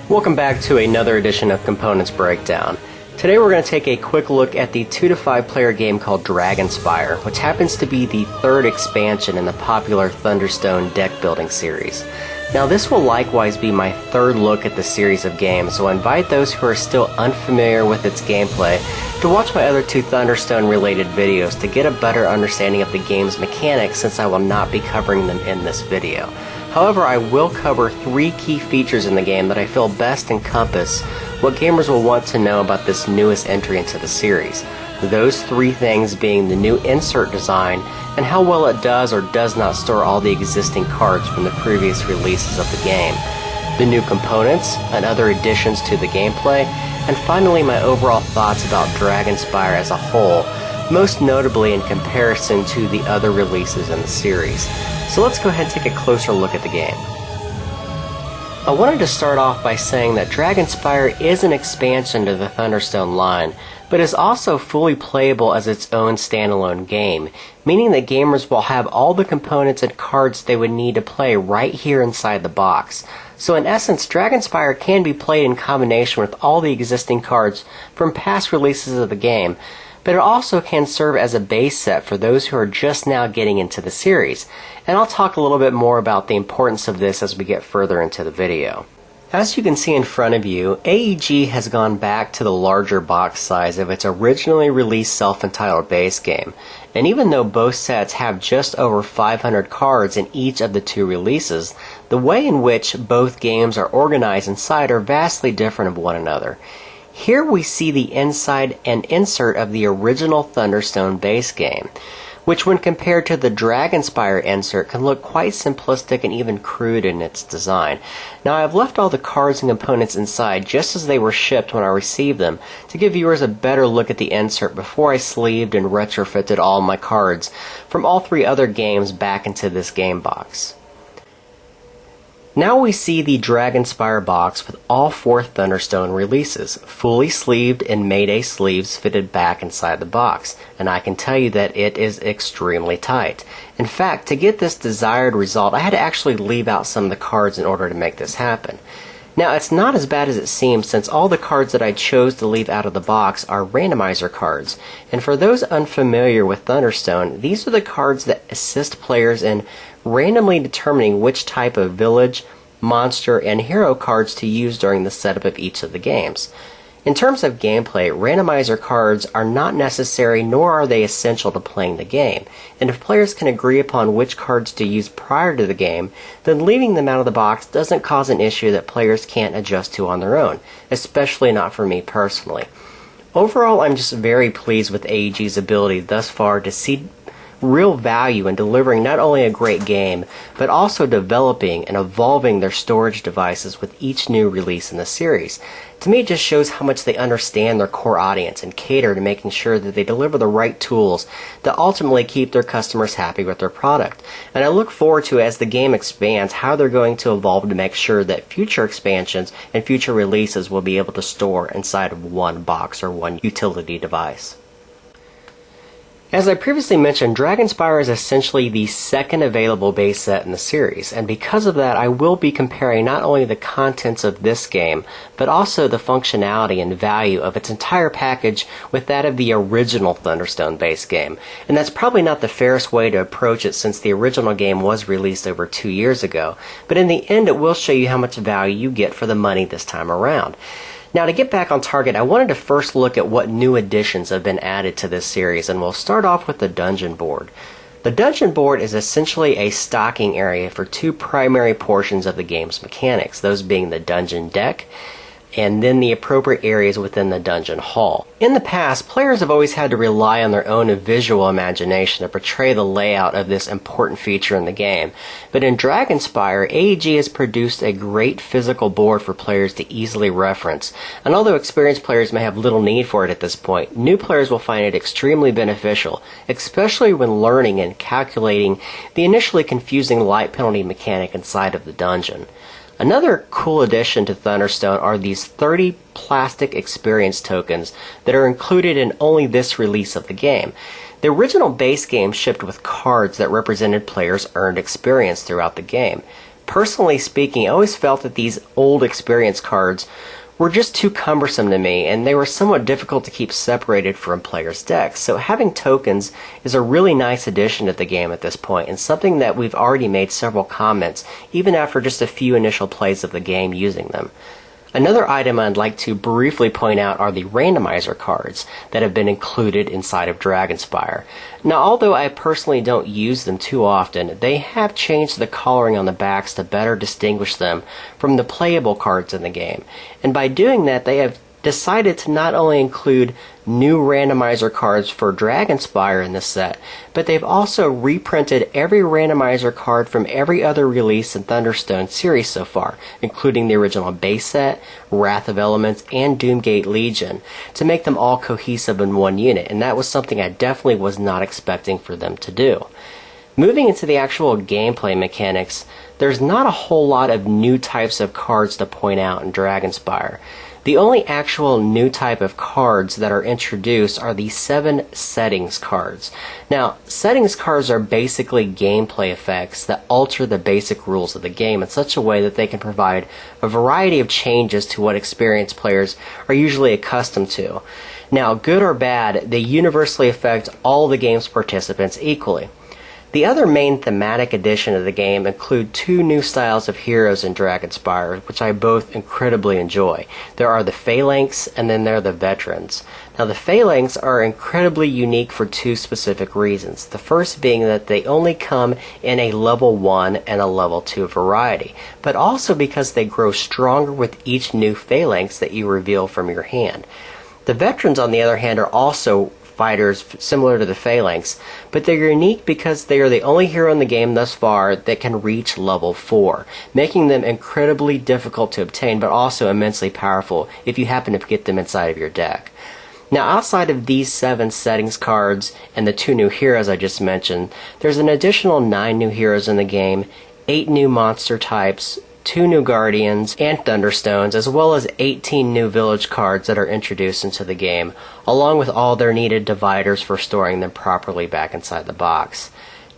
Welcome back to another edition of Components Breakdown. Today we're going to take a quick look at the 2 to 5 player game called Dragonspire, which happens to be the third expansion in the popular Thunderstone deck building series. Now this will likewise be my third look at the series of games, so I invite those who are still unfamiliar with its gameplay to watch my other 2 Thunderstone related videos to get a better understanding of the game's mechanics, since I will not be covering them in this video. However, I will cover 3 key features in the game that I feel best encompass what gamers will want to know about this newest entry into the series. Those 3 things being the new insert design and how well it does or does not store all the existing cards from the previous releases of the game, the new components and other additions to the gameplay, and finally my overall thoughts about Dragonspire as a whole, most notably in comparison to the other releases in the series. So let's go ahead and take a closer look at the game. I wanted to start off by saying that Dragonspire is an expansion to the Thunderstone line, but is also fully playable as its own standalone game, meaning that gamers will have all the components and cards they would need to play right here inside the box. So in essence, Dragonspire can be played in combination with all the existing cards from past releases of the game, but it also can serve as a base set for those who are just now getting into the series, and I'll talk a little bit more about the importance of this as we get further into the video. As you can see in front of you, AEG has gone back to the larger box size of its originally released self-entitled base game, and even though both sets have just over 500 cards in each of the 2 releases, the way in which both games are organized inside are vastly different of one another. Here we see the inside and insert of the original Thunderstone base game, which when compared to the Dragonspire insert can look quite simplistic and even crude in its design. Now I've left all the cards and components inside just as they were shipped when I received them to give viewers a better look at the insert before I sleeved and retrofitted all my cards from all 3 other games back into this game box. Now we see the Dragonspire box with all 4 Thunderstone releases, fully sleeved in Mayday sleeves fitted back inside the box, and I can tell you that it is extremely tight. In fact, to get this desired result, I had to actually leave out some of the cards in order to make this happen. Now, it's not as bad as it seems, since all the cards that I chose to leave out of the box are randomizer cards, and for those unfamiliar with Thunderstone, these are the cards that assist players in randomly determining which type of village, monster, and hero cards to use during the setup of each of the games. In terms of gameplay, randomizer cards are not necessary, nor are they essential to playing the game, and if players can agree upon which cards to use prior to the game, then leaving them out of the box doesn't cause an issue that players can't adjust to on their own, especially not for me personally. Overall, I'm just very pleased with AEG's ability thus far to see real value in delivering not only a great game, but also developing and evolving their storage devices with each new release in the series. To me, it just shows how much they understand their core audience and cater to making sure that they deliver the right tools that ultimately keep their customers happy with their product. And I look forward to, as the game expands, how they're going to evolve to make sure that future expansions and future releases will be able to store inside of one box or one utility device. As I previously mentioned, Dragonspire is essentially the second available base set in the series, and because of that I will be comparing not only the contents of this game, but also the functionality and value of its entire package with that of the original Thunderstone base game. And that's probably not the fairest way to approach it, since the original game was released over 2 years ago, but in the end it will show you how much value you get for the money this time around. Now, to get back on target, I wanted to first look at what new additions have been added to this series, and we'll start off with the dungeon board. The dungeon board is essentially a stocking area for 2 primary portions of the game's mechanics, those being the dungeon deck and then the appropriate areas within the dungeon hall. In the past, players have always had to rely on their own visual imagination to portray the layout of this important feature in the game, but in Dragonspire, AEG has produced a great physical board for players to easily reference, and although experienced players may have little need for it at this point, new players will find it extremely beneficial, especially when learning and calculating the initially confusing light penalty mechanic inside of the dungeon. Another cool addition to Thunderstone are these 30 plastic experience tokens that are included in only this release of the game. The original base game shipped with cards that represented players' earned experience throughout the game. Personally speaking, I always felt that these old experience cards were just too cumbersome to me, and they were somewhat difficult to keep separated from players' decks. So having tokens is a really nice addition to the game at this point, and something that we've already made several comments, even after just a few initial plays of the game using them. Another item I'd like to briefly point out are the randomizer cards that have been included inside of Dragonspire. Now, although I personally don't use them too often, they have changed the coloring on the backs to better distinguish them from the playable cards in the game. And by doing that, they have decided to not only include new randomizer cards for Dragonspire in this set, but they've also reprinted every randomizer card from every other release in Thunderstone series so far, including the original base set, Wrath of Elements, and Doomgate Legion, to make them all cohesive in one unit, and that was something I definitely was not expecting for them to do. Moving into the actual gameplay mechanics, there's not a whole lot of new types of cards to point out in Dragonspire. The only actual new type of cards that are introduced are the 7 settings cards. Now, settings cards are basically gameplay effects that alter the basic rules of the game in such a way that they can provide a variety of changes to what experienced players are usually accustomed to. Now, good or bad, they universally affect all the game's participants equally. The other main thematic addition of the game include 2 new styles of heroes in Dragonspire, which I both incredibly enjoy. There are the Phalanx, and then there are the Veterans. Now, the Phalanx are incredibly unique for 2 specific reasons. The first being that they only come in a level 1 and a level 2 variety, but also because they grow stronger with each new Phalanx that you reveal from your hand. The Veterans, on the other hand, are also fighters similar to the Phalanx, but they're unique because they are the only hero in the game thus far that can reach level 4, making them incredibly difficult to obtain, but also immensely powerful if you happen to get them inside of your deck. Now, outside of these 7 settings cards and the 2 new heroes I just mentioned, there's an additional 9 new heroes in the game, 8 new monster types, 2 new Guardians and Thunderstones, as well as 18 new village cards that are introduced into the game, along with all their needed dividers for storing them properly back inside the box.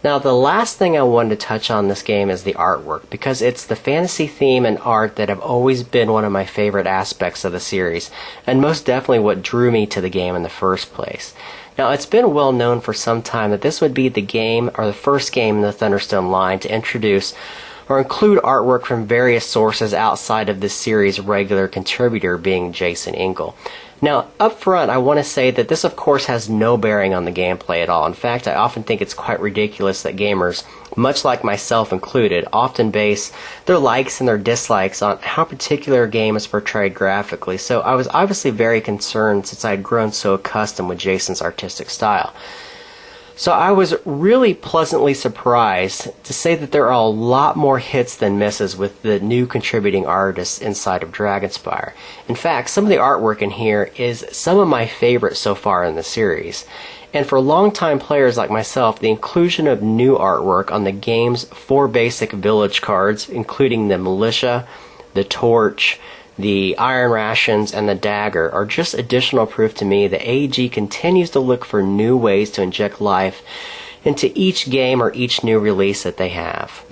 Now, the last thing I wanted to touch on this game is the artwork, because it's the fantasy theme and art that have always been one of my favorite aspects of the series, and most definitely what drew me to the game in the first place. Now, it's been well known for some time that this would be the game, or the first game in the Thunderstone line to introduce or include artwork from various sources outside of this series' regular contributor being Jason Engel. Now, up front, I want to say that this of course has no bearing on the gameplay at all. In fact, I often think it's quite ridiculous that gamers, much like myself included, often base their likes and their dislikes on how a particular game is portrayed graphically. So I was obviously very concerned since I had grown so accustomed with Jason's artistic style. So I was really pleasantly surprised to say that there are a lot more hits than misses with the new contributing artists inside of Dragonspire. In fact, some of the artwork in here is some of my favorites so far in the series. And for longtime players like myself, the inclusion of new artwork on the game's 4 basic village cards, including the Militia, the Torch, the Iron Rations, and the Dagger, are just additional proof to me that AEG continues to look for new ways to inject life into each game or each new release that they have.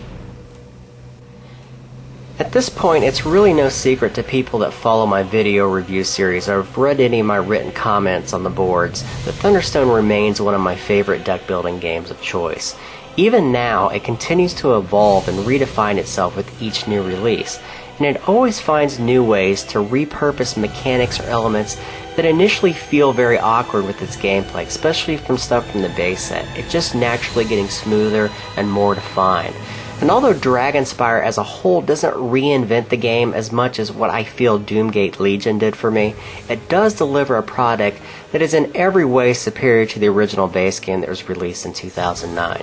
At this point, it's really no secret to people that follow my video review series or have read any of my written comments on the boards that Thunderstone remains one of my favorite deck building games of choice. Even now, it continues to evolve and redefine itself with each new release, and it always finds new ways to repurpose mechanics or elements that initially feel very awkward with its gameplay, especially from stuff from the base set. It's just naturally getting smoother and more defined. And although Dragonspire as a whole doesn't reinvent the game as much as what I feel Doomgate Legion did for me, it does deliver a product that is in every way superior to the original base game that was released in 2009.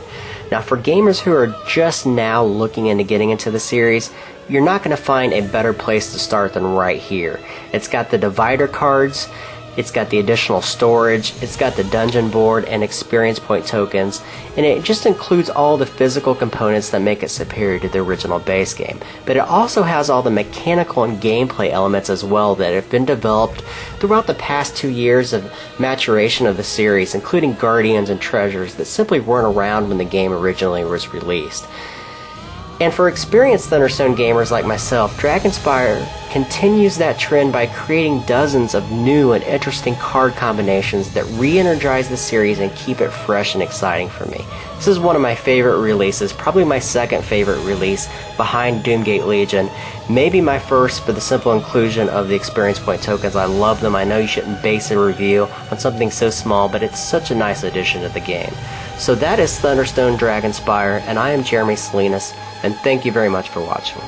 Now, for gamers who are just now looking into getting into the series, you're not going to find a better place to start than right here. It's got the divider cards, it's got the additional storage, it's got the dungeon board and experience point tokens, and it just includes all the physical components that make it superior to the original base game. But it also has all the mechanical and gameplay elements as well that have been developed throughout the past 2 years of maturation of the series, including Guardians and Treasures that simply weren't around when the game originally was released. And for experienced Thunderstone gamers like myself, Dragonspire continues that trend by creating dozens of new and interesting card combinations that re-energize the series and keep it fresh and exciting for me. This is one of my favorite releases, probably my second favorite release behind Doomgate Legion, maybe my first for the simple inclusion of the experience point tokens. I love them. I know you shouldn't base a review on something so small, but it's such a nice addition to the game. So that is Thunderstone Dragonspire, and I am Jeremy Salinas, and thank you very much for watching.